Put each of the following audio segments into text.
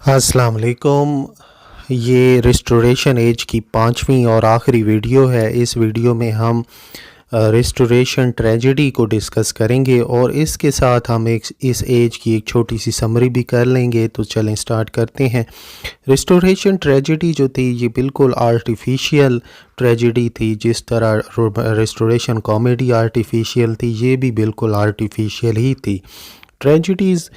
अस्सलाम वालेकुम। ये रिस्टोरेशन एज की पांचवी और आखिरी वीडियो है। इस वीडियो में हम रिस्टोरेशन ट्रेजेडी को डिस्कस करेंगे और इसके साथ हम इस एज की एक छोटी सी समरी भी कर लेंगे। तो चलें स्टार्ट करते हैं। रिस्टोरेशन ट्रेजेडी जो थी ये बिल्कुल आर्टिफिशियल ट्रेजेडी थी। जिस तरह रिस्टोरेशन कॉमेडी आर्टिफिशियल थी, ये भी बिल्कुल आर्टिफिशियल ही थी। ट्रेजेडीज़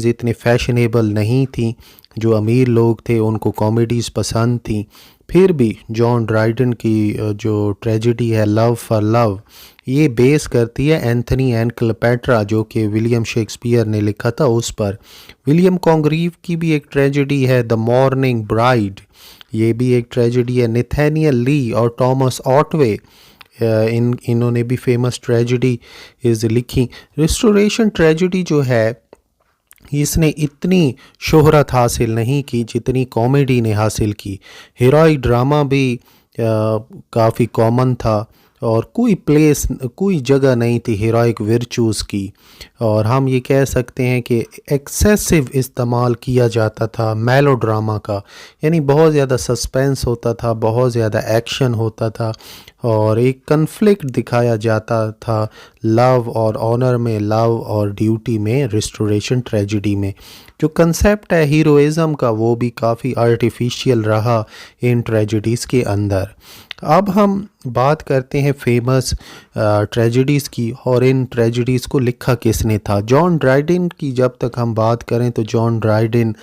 इतने फैशनेबल नहीं थी। जो अमीर लोग थे उनको कॉमेडीज़ पसंद थी। फिर भी जॉन ड्राइडन की जो ट्रेजेडी है लव फॉर लव, ये बेस करती है एंथनी एंड क्लेयोपेट्रा जो कि विलियम शेक्सपियर ने लिखा था उस पर। विलियम कॉन्ग्रीव की भी एक ट्रेजेडी है द मॉर्निंग ब्राइड, ये भी एक ट्रेजेडी है। नेथानियल ली और थॉमस ऑटवे इन्होंने भी फेमस ट्रेजेडी लिखी। रिस्टोरेशन ट्रेजेडी जो है इसने इतनी शोहरत हासिल नहीं की जितनी कॉमेडी ने हासिल की। हीरोइक ड्रामा भी काफ़ी कॉमन था और कोई जगह नहीं थी हीरोइक वर्चूज़ की। और हम ये कह सकते हैं कि एक्सेसिव इस्तेमाल किया जाता था मेलोड्रामा का, यानी बहुत ज़्यादा सस्पेंस होता था, बहुत ज़्यादा एक्शन होता था और एक कन्फ्लिक्ट दिखाया जाता था लव और ऑनर में, लव और ड्यूटी में। रिस्टोरेशन ट्रेजेडी में जो कंसेप्ट है हीरोइज़म का वो भी काफ़ी आर्टिफिशियल रहा इन ट्रेजेडीज़ के अंदर। अब हम बात करते हैं फेमस ट्रेजेडीज़ की और इन ट्रेजेडीज़ को लिखा किसने था। जॉन ड्राइडन की जब तक हम बात करें तो जॉन ड्राइडन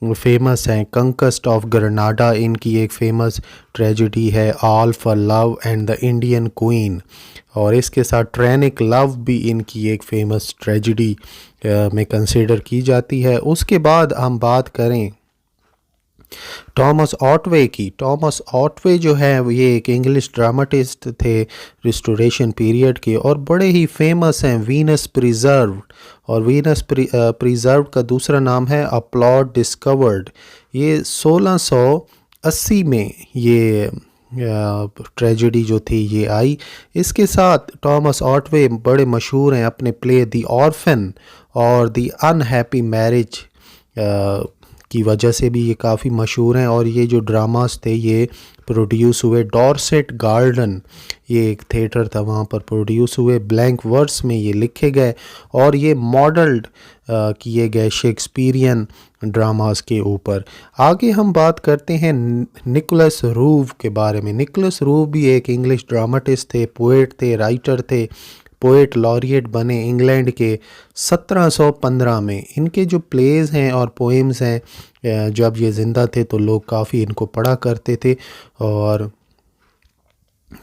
फेमस हैं। कंक्वेस्ट ऑफ ग्रेनाडा इनकी एक फेमस ट्रेजेडी है। All for love and the Indian queen, और इसके साथ ट्रेनिक लव भी इनकी एक फेमस ट्रेजेडी में कंसिडर की जाती है। उसके बाद हम बात करें थॉमस ऑटवे की। थॉमस ऑटवे जो है ये एक इंग्लिश ड्रामाटिस्ट थे रिस्टोरेशन पीरियड के और बड़े ही फेमस हैं। वीनस प्रिजर्व्ड, और वीनस प्रिजर्व्ड का दूसरा नाम है अ प्लॉट डिस्कवर्ड। ये 1680 में ये ट्रेजेडी जो थी ये आई। इसके साथ थॉमस ऑटवे बड़े मशहूर हैं अपने प्ले द ऑर्फन और द अनहैप्पी मैरिज की वजह से भी ये काफ़ी मशहूर हैं। और ये जो ड्रामास थे ये प्रोड्यूस हुए डॉर्सेट गार्डन, ये एक थिएटर था वहाँ पर प्रोड्यूस हुए। ब्लैंक वर्स में ये लिखे गए और ये मॉडल्ड किए गए शेक्सपियरियन ड्रामास के ऊपर। आगे हम बात करते हैं निकोलस रूव के बारे में। निकोलस रूव भी एक इंग्लिश ड्रामाटिस्ट थे, पोएट थे, राइटर थे। पोएट लॉरिएट बने इंग्लैंड के 1715 में। इनके जो प्लेज हैं और पोएम्स हैं जब ये ज़िंदा थे तो लोग काफ़ी इनको पढ़ा करते थे और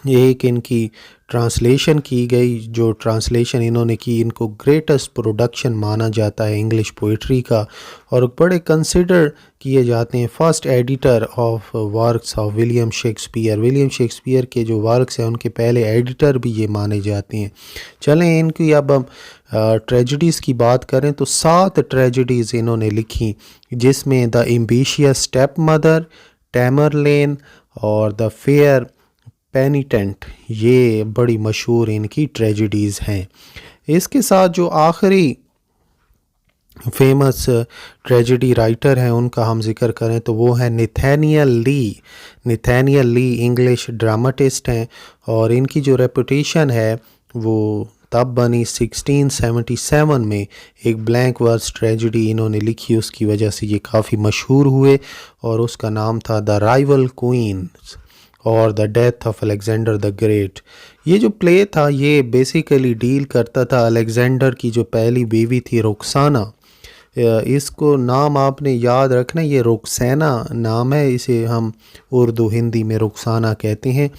एक इनकी ट्रांसलेशन की गई। जो ट्रांसलेशन इन्होंने की इनको ग्रेटेस्ट प्रोडक्शन माना जाता है इंग्लिश पोइट्री का और बड़े कंसिडर किए जाते हैं first editor of works of William Shakespeare. William Shakespeare के जो वर्क्स हैं उनके पहले एडिटर भी ये माने जाते हैं। चलें इनकी अब हम ट्रेजेडीज़ की बात करें तो 7 ट्रेजेडीज़ इन्होंने लिखी जिसमें the ambitious step mother, Tamerlane और द फेयर पेनिटेंट ये बड़ी मशहूर इनकी ट्रेजेडीज़ हैं। इसके साथ जो आखिरी फेमस ट्रेजेडी राइटर हैं उनका हम जिक्र करें तो वो है नेथानियल ली। नेथानियल ली इंग्लिश ड्रामाटिस्ट हैं और इनकी जो रेपुटेशन है वो तब बनी 1677 में। एक ब्लैंक वर्स ट्रेजेडी इन्होंने लिखी, उसकी वजह से ये काफ़ी मशहूर हुए और उसका नाम था द राइवल क्वींस और the death of Alexander the great. ये जो प्ले था ये बेसिकली डील करता था अलेक्जेंडर की जो पहली बीवी थी रुक्साना। इसको नाम आपने याद रखना, ये रुक्सैना नाम है, इसे हम उर्दू हिंदी में रुक्साना कहते हैं।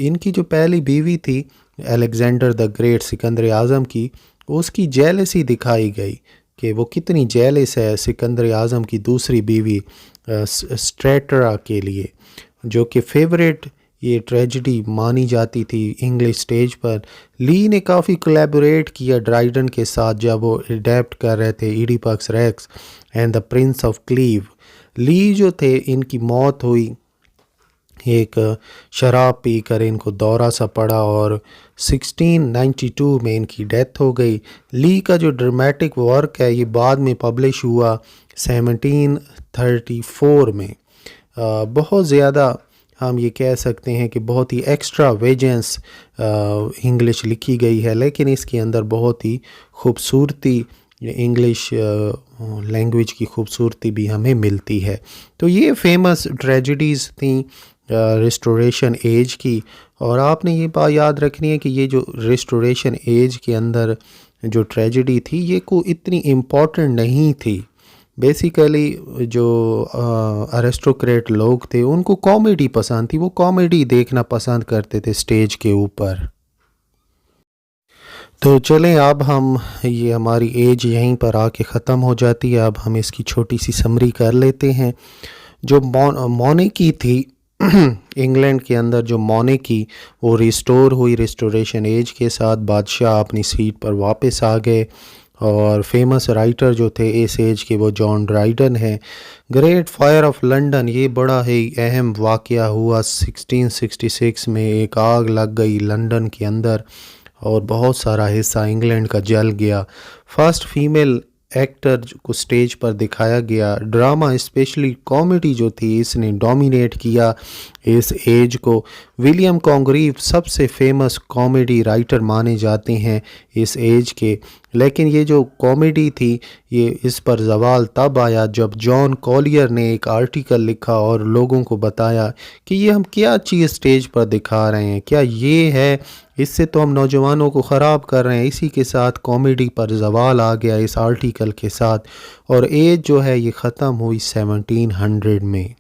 इनकी जो पहली बीवी थी अलेक्जेंडर द ग्रेट सिकंदर आज़म की, उसकी जेलसी दिखाई गई कि वो कितनी जेलस है सिकंदर आज़म की दूसरी बीवी स्ट्रेटरा के लिए, जो कि फेवरेट ये ट्रेजेडी मानी जाती थी इंग्लिश स्टेज पर। ली ने काफ़ी कोलैबोरेट किया ड्राइडन के साथ जब वो अडेप्ट कर रहे थे Oedipus Rex and the prince of Cleve. Lee जो थे इनकी मौत हुई एक शराब पीकर इनको दौरा सा पड़ा और 1692 में इनकी डेथ हो गई। ली का जो ड्रामेटिक वर्क है ये बाद में पब्लिश हुआ 1734 में। बहुत ज़्यादा हम ये कह सकते हैं कि बहुत ही एक्स्ट्रा वेजेंस इंग्लिश लिखी गई है, लेकिन इसके अंदर बहुत ही खूबसूरती इंग्लिश लैंग्वेज की खूबसूरती भी हमें मिलती है। तो ये फेमस ट्रेजेडीज़ थी रिस्टोरेशन एज की। और आपने ये बात याद रखनी है कि ये जो रिस्टोरेशन एज के अंदर जो ट्रेजेडी थी ये को इतनी इम्पॉर्टेंट नहीं थी। बेसिकली जो अरिस्टोक्रेट लोग थे उनको कॉमेडी पसंद थी, वो कॉमेडी देखना पसंद करते थे स्टेज के ऊपर। तो चलें अब हम ये हमारी एज यहीं पर आके ख़त्म हो जाती है। अब हम इसकी छोटी सी समरी कर लेते हैं। जो मोनेकी थी इंग्लैंड के अंदर, जो मोनेकी वो रिस्टोर हुई रिस्टोरेशन एज के साथ। बादशाह अपनी सीट पर वापस आ गए और फेमस राइटर जो थे इस एज के वो जॉन ड्राइडन हैं। ग्रेट फायर ऑफ लंदन ये बड़ा ही अहम वाक़या हुआ। 1666 में एक आग लग गई लंदन के अंदर और बहुत सारा हिस्सा इंग्लैंड का जल गया। फर्स्ट फीमेल एक्टर को स्टेज पर दिखाया गया। ड्रामा स्पेशली कॉमेडी जो थी इसने डोमिनेट किया इस एज को। विलियम कॉन्ग्रीव सबसे फेमस कॉमेडी राइटर माने जाते हैं इस एज के। लेकिन ये जो कॉमेडी थी ये इस पर ज़वाल तब आया जब जॉन कॉलियर ने एक आर्टिकल लिखा और लोगों को बताया कि ये हम क्या चीज़ स्टेज पर दिखा रहे हैं, क्या ये है, इससे तो हम नौजवानों को ख़राब कर रहे हैं। इसी के साथ कॉमेडी पर ज़वाल आ गया इस आर्टिकल के साथ और एज जो है ये ख़त्म हुई 1700 में।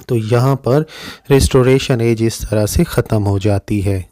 तो यहाँ पर रिस्टोरेशन एज इस तरह से ख़त्म हो जाती है।